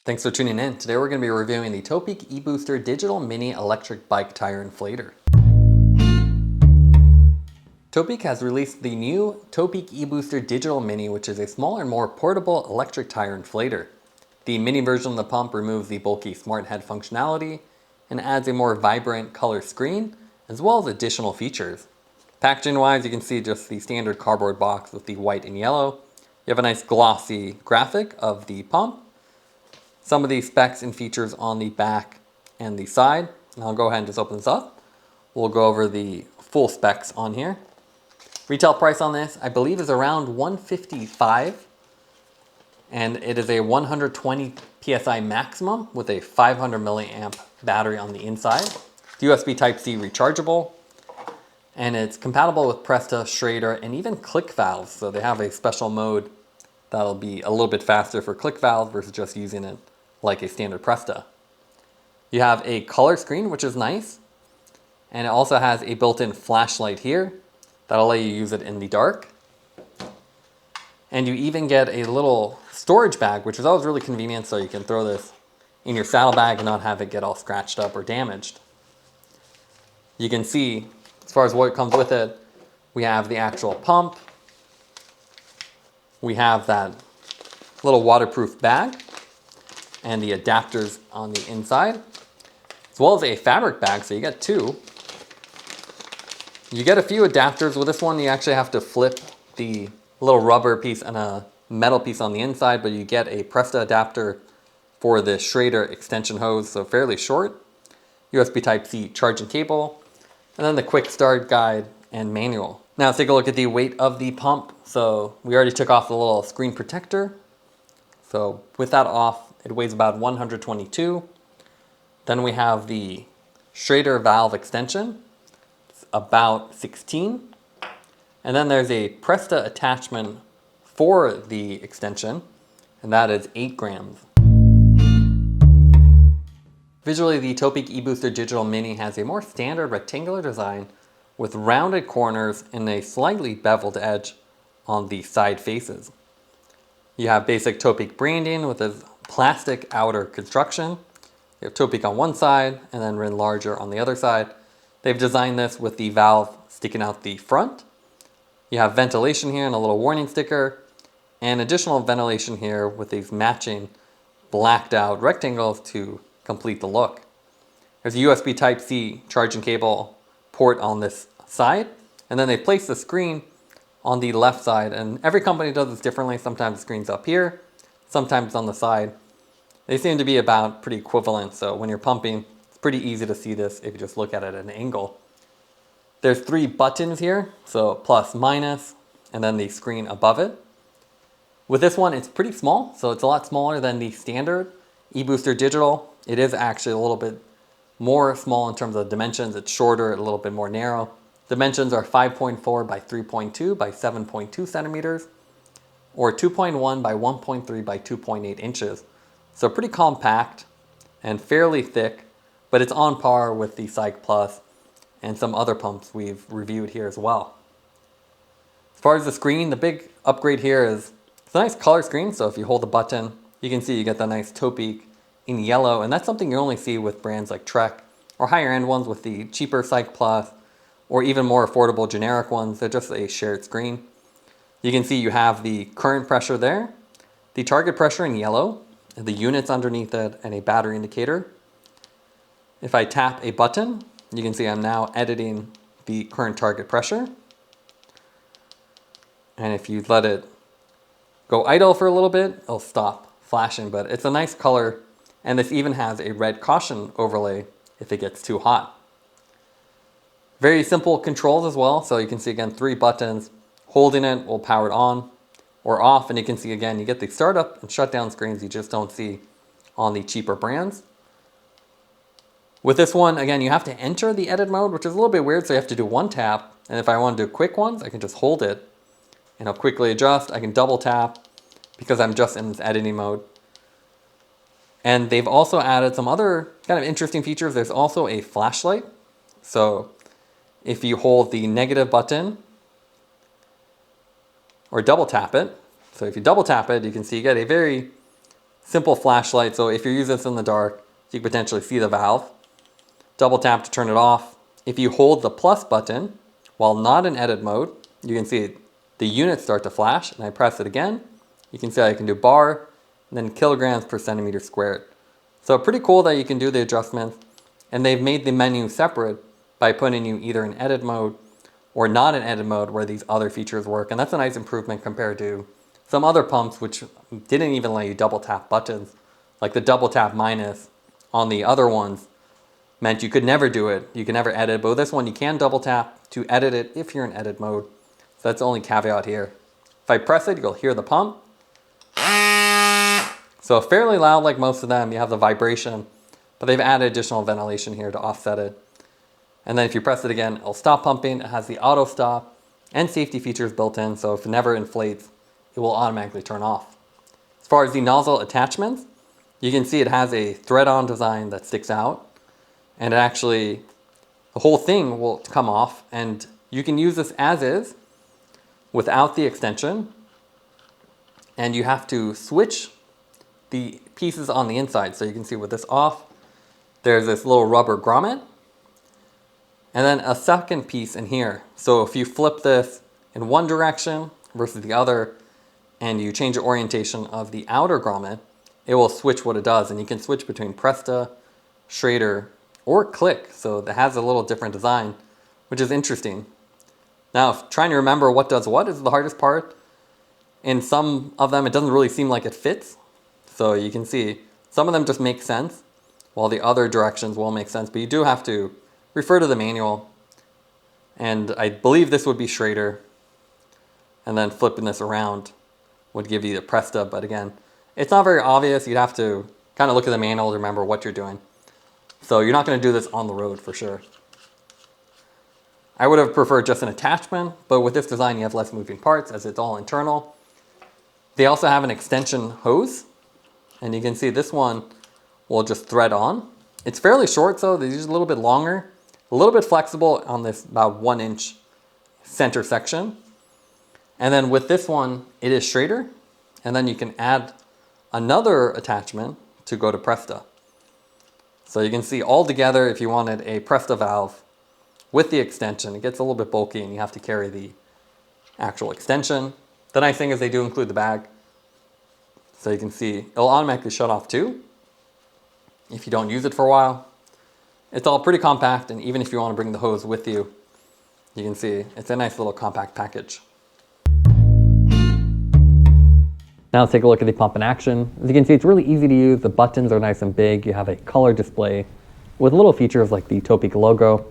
Thanks for tuning in. Today we're going to be reviewing the Topeak E-Booster Digital Mini Electric Bike Tire Inflator. Topeak has released the new Topeak E-Booster Digital Mini, which is a smaller and more portable electric tire inflator. The mini version of the pump removes the bulky SmartHead functionality and adds a more vibrant color screen, as well as additional features. Packaging wise, you can see just the standard cardboard box with the white and yellow. You have a nice glossy graphic of the pump. Some of the specs and features on the back and the side. And I'll go ahead and just open this up. We'll go over the full specs on here. Retail price on this, I believe, is around $155, and it is a 120 PSI maximum with a 500 milliamp battery on the inside. It's USB Type-C rechargeable, and it's compatible with Presta, Schrader, and even Clik valves. So they have a special mode that'll be a little bit faster for Clik valve versus just using it like a standard Presta. You have a color screen, which is nice, and it also has a built-in flashlight here that'll let you use it in the dark. And you even get a little storage bag, which is always really convenient, so you can throw this in your saddlebag and not have it get all scratched up or damaged. You can see, as far as what comes with it, we have the actual pump. We have that little waterproof bag and the adapters on the inside, as well as a fabric bag, so you get two. You get a few adapters. With this one, you actually have to flip the little rubber piece and a metal piece on the inside, but you get a Presta adapter for the Schrader extension hose, so fairly short. USB Type-C charging cable, and then the quick start guide and manual. Now let's take a look at the weight of the pump. So we already took off the little screen protector. So with that off, it weighs about 122. Then we have the Schrader valve extension. About 16. And then there's a Presta attachment for the extension, and that is 8 grams. Visually, the Topeak E-Booster Digital Mini has a more standard rectangular design with rounded corners and a slightly beveled edge on the side faces. You have basic Topeak branding with a plastic outer construction. You have Topeak on one side and then written larger on the other side. They've designed this with the valve sticking out the front. You have ventilation here and a little warning sticker, and additional ventilation here with these matching blacked out rectangles to complete the look. There's a USB Type-C charging cable port on this side, and then they place the screen on the left side, and every company does this differently. Sometimes the screen's up here, sometimes on the side. They seem to be about pretty equivalent, so when you're pumping, pretty easy to see this if you just look at it at an angle. There's 3 buttons here, so plus, minus, and then the screen above it. With this one, it's pretty small, so it's a lot smaller than the standard E-Booster Digital. It is actually a little bit more small in terms of dimensions. It's shorter, a little bit more narrow. Dimensions are 5.4 by 3.2 by 7.2 centimeters, or 2.1 by 1.3 by 2.8 inches. So pretty compact and fairly thick, but it's on par with the CYCPLUS and some other pumps we've reviewed here as well. As far as the screen, the big upgrade here is it's a nice color screen. So if you hold the button, you can see you get the nice Topeak in yellow, and that's something you only see with brands like Trek or higher end ones with the cheaper CYCPLUS or even more affordable generic ones. They're just a shared screen. You can see you have the current pressure there, the target pressure in yellow, the units underneath it, and a battery indicator. If I tap a button, you can see I'm now editing the current target pressure. And if you let it go idle for a little bit, it'll stop flashing, but it's a nice color. And this even has a red caution overlay if it gets too hot. Very simple controls as well. So you can see again, 3 buttons. Holding it will power it on or off. And you can see again, you get the startup and shutdown screens you just don't see on the cheaper brands. With this one, again, you have to enter the edit mode, which is a little bit weird. So you have to do 1 tap. And if I want to do quick ones, I can just hold it and I'll quickly adjust. I can double tap because I'm just in this editing mode. And they've also added some other kind of interesting features. There's also a flashlight. So if you hold the negative button or double tap it, so if you double tap it, you can see you get a very simple flashlight, so if you're using this in the dark, you can potentially see the valve. Double tap to turn it off. If you hold the plus button while not in edit mode, you can see the units start to flash, and I press it again. You can see I can do bar, and then kilograms per centimeter squared. So pretty cool that you can do the adjustments, and they've made the menu separate by putting you either in edit mode or not in edit mode where these other features work. And that's a nice improvement compared to some other pumps which didn't even let you double tap buttons. Like the double tap minus on the other ones meant you could never do it. You can never edit, but with this one you can double tap to edit it if you're in edit mode. So that's the only caveat here. If I press it, you'll hear the pump. So fairly loud like most of them. You have the vibration, but they've added additional ventilation here to offset it. And then if you press it again, it'll stop pumping. It has the auto stop and safety features built in, so if it never inflates, it will automatically turn off. As far as the nozzle attachments, you can see it has a thread-on design that sticks out, and it actually, the whole thing will come off, and you can use this as is without the extension, and you have to switch the pieces on the inside. So you can see with this off, there's this little rubber grommet, and then a second piece in here. So if you flip this in one direction versus the other, and you change the orientation of the outer grommet, it will switch what it does. And you can switch between Presta, Schrader, or Clik. So it has a little different design, which is interesting. Now, if trying to remember what does what is the hardest part. In some of them, it doesn't really seem like it fits. So you can see some of them just make sense, while the other directions won't make sense. But you do have to refer to the manual. And I believe this would be Schrader. And then flipping this around would give you the Presta. But again, it's not very obvious. You'd have to kind of look at the manual to remember what you're doing. So you're not going to do this on the road for sure. I would have preferred just an attachment, but with this design you have less moving parts as it's all internal. They also have an extension hose, and you can see this one will just thread on. It's fairly short, so they're just a little bit longer, a little bit flexible on this about 1 inch center section. And then with this one, it is Schrader, and then you can add another attachment to go to Presta. So you can see all together, if you wanted a Presta valve with the extension, it gets a little bit bulky and you have to carry the actual extension. The nice thing is they do include the bag. So you can see it'll automatically shut off too if you don't use it for a while. It's all pretty compact, and even if you want to bring the hose with you, you can see it's a nice little compact package. Now let's take a look at the pump in action. As you can see, it's really easy to use. The buttons are nice and big. You have a color display with little features like the Topeak logo.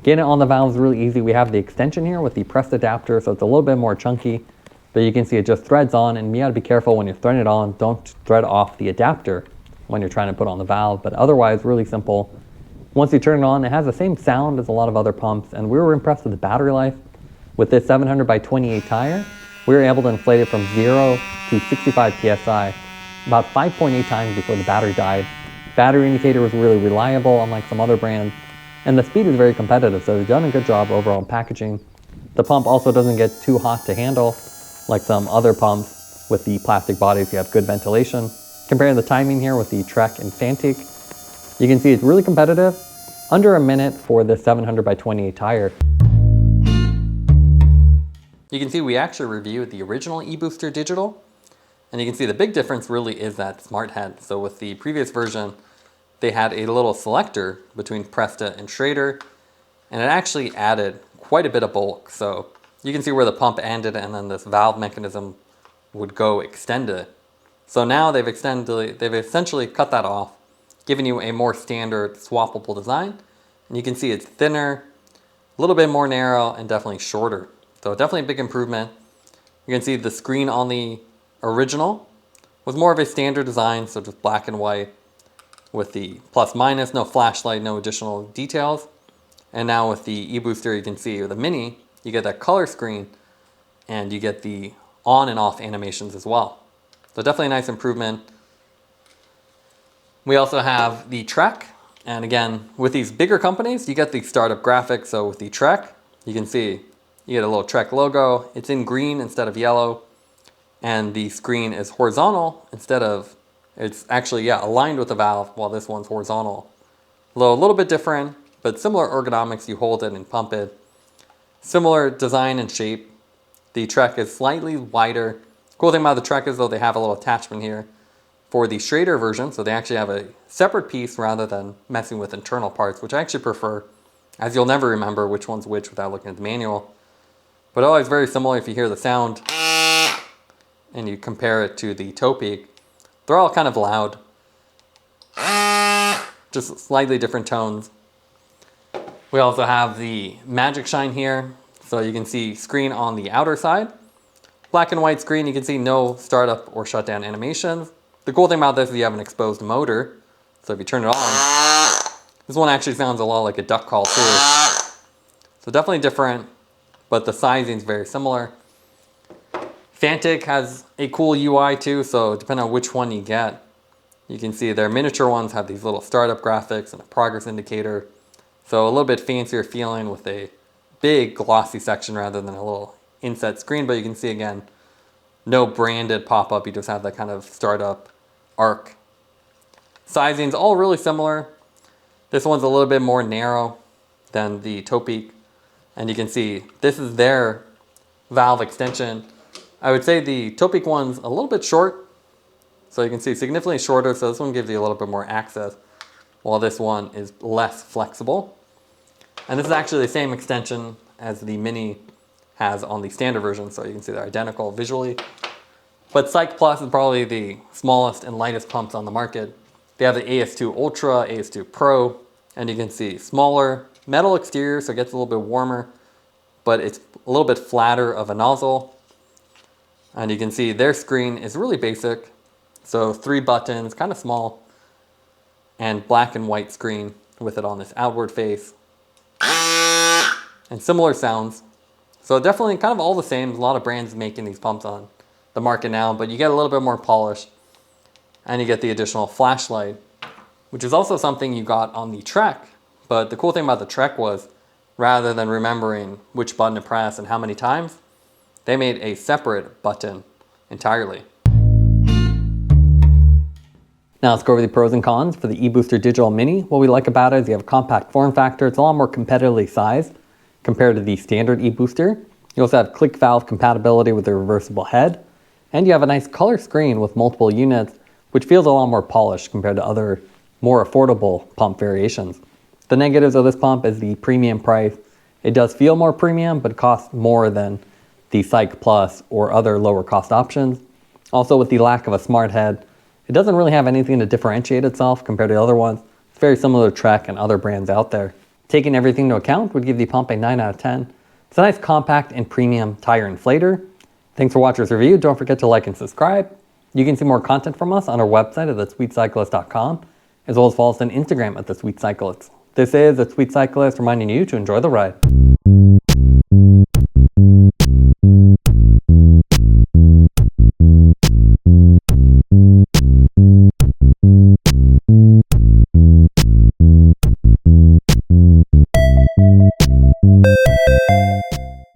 Getting it on the valve is really easy. We have the extension here with the Presta adapter, so it's a little bit more chunky, but you can see it just threads on, and you gotta be careful when you're threading it on. Don't thread off the adapter when you're trying to put on the valve, but otherwise really simple. Once you turn it on, it has the same sound as a lot of other pumps, and we were impressed with the battery life. With this 700/28 tire, we were able to inflate it from 0 to 65 PSI about 5.8 times before the battery died. Battery indicator was really reliable, unlike some other brands, and the speed is very competitive, so they've done a good job overall in packaging. The pump also doesn't get too hot to handle, like some other pumps with the plastic bodies. You have good ventilation. Comparing the timing here with the Trek and Fanttik, you can see it's really competitive, under a minute for the 700/28 tire. You can see we actually reviewed the original E-Booster Digital, and you can see the big difference really is that SmartHead. So with the previous version, they had a little selector between Presta and Schrader, and it actually added quite a bit of bulk. So you can see where the pump ended, and then this valve mechanism would go extend it. So now they've essentially cut that off, giving you a more standard swappable design. And you can see it's thinner, a little bit more narrow, and definitely shorter. So definitely a big improvement. You can see the screen on the original was more of a standard design, so just black and white with the plus minus, no flashlight, no additional details. And now with the E-Booster, you can see with the Mini, you get that color screen and you get the on and off animations as well. So definitely a nice improvement. We also have the Trek, and again, with these bigger companies, you get the startup graphics. So with the Trek, you can see you get a little Trek logo. It's in green instead of yellow, and the screen is horizontal instead of It's actually, yeah, aligned with the valve while this one's horizontal. Although a little bit different, but similar ergonomics. You hold it and pump it. Similar design and shape. The Trek is slightly wider. Cool thing about the Trek is though they have a little attachment here for the Schrader version. So they actually have a separate piece rather than messing with internal parts, which I actually prefer, as you'll never remember which one's which without looking at the manual. But always very similar if you hear the sound and you compare it to the Topeak. They're all kind of loud, just slightly different tones. We also have the Magicshine here. So you can see screen on the outer side. Black and white screen, you can see no startup or shutdown animations. The cool thing about this is you have an exposed motor. So if you turn it on, this one actually sounds a lot like a duck call too. So definitely different, but the sizing is very similar. Fanttik has a cool UI too, so depending on which one you get, you can see their miniature ones have these little startup graphics and a progress indicator. So a little bit fancier feeling with a big glossy section rather than a little inset screen, but you can see again, no branded pop-up, you just have that kind of startup arc. Sizing's all really similar. This one's a little bit more narrow than the Topeak, and you can see this is their valve extension. I would say the Topeak one's a little bit short, so you can see significantly shorter, so this one gives you a little bit more access, while this one is less flexible. And this is actually the same extension as the Mini has on the standard version, so you can see they're identical visually. But CYCPLUS is probably the smallest and lightest pumps on the market. They have the AS2 Ultra, AS2 Pro, and you can see smaller metal exterior, so it gets a little bit warmer, but it's a little bit flatter of a nozzle. And you can see their screen is really basic. So 3 buttons, kind of small, and black and white screen with it on this outward face. And similar sounds. So definitely kind of all the same. There's a lot of brands making these pumps on the market now, but you get a little bit more polish and you get the additional flashlight, which is also something you got on the Trek. But the cool thing about the Trek was rather than remembering which button to press and how many times, they made a separate button entirely. Now let's go over the pros and cons for the E-Booster Digital Mini. What we like about it is you have a compact form factor. It's a lot more competitively sized compared to the standard E-Booster. You also have click valve compatibility with the reversible head. And you have a nice color screen with multiple units, which feels a lot more polished compared to other more affordable pump variations. The negatives of this pump is the premium price. It does feel more premium, but it costs more than the CYCPLUS or other lower cost options. Also with the lack of a SmartHead, it doesn't really have anything to differentiate itself compared to the other ones. It's very similar to Trek and other brands out there. Taking everything into account would give the pump a 9 out of 10. It's a nice compact and premium tire inflator. Thanks for watching this review. Don't forget to like and subscribe. You can see more content from us on our website at thesweetcyclist.com, as well as follow us on Instagram at thesweetcyclist. This is The Sweet Cyclist reminding you to enjoy the ride.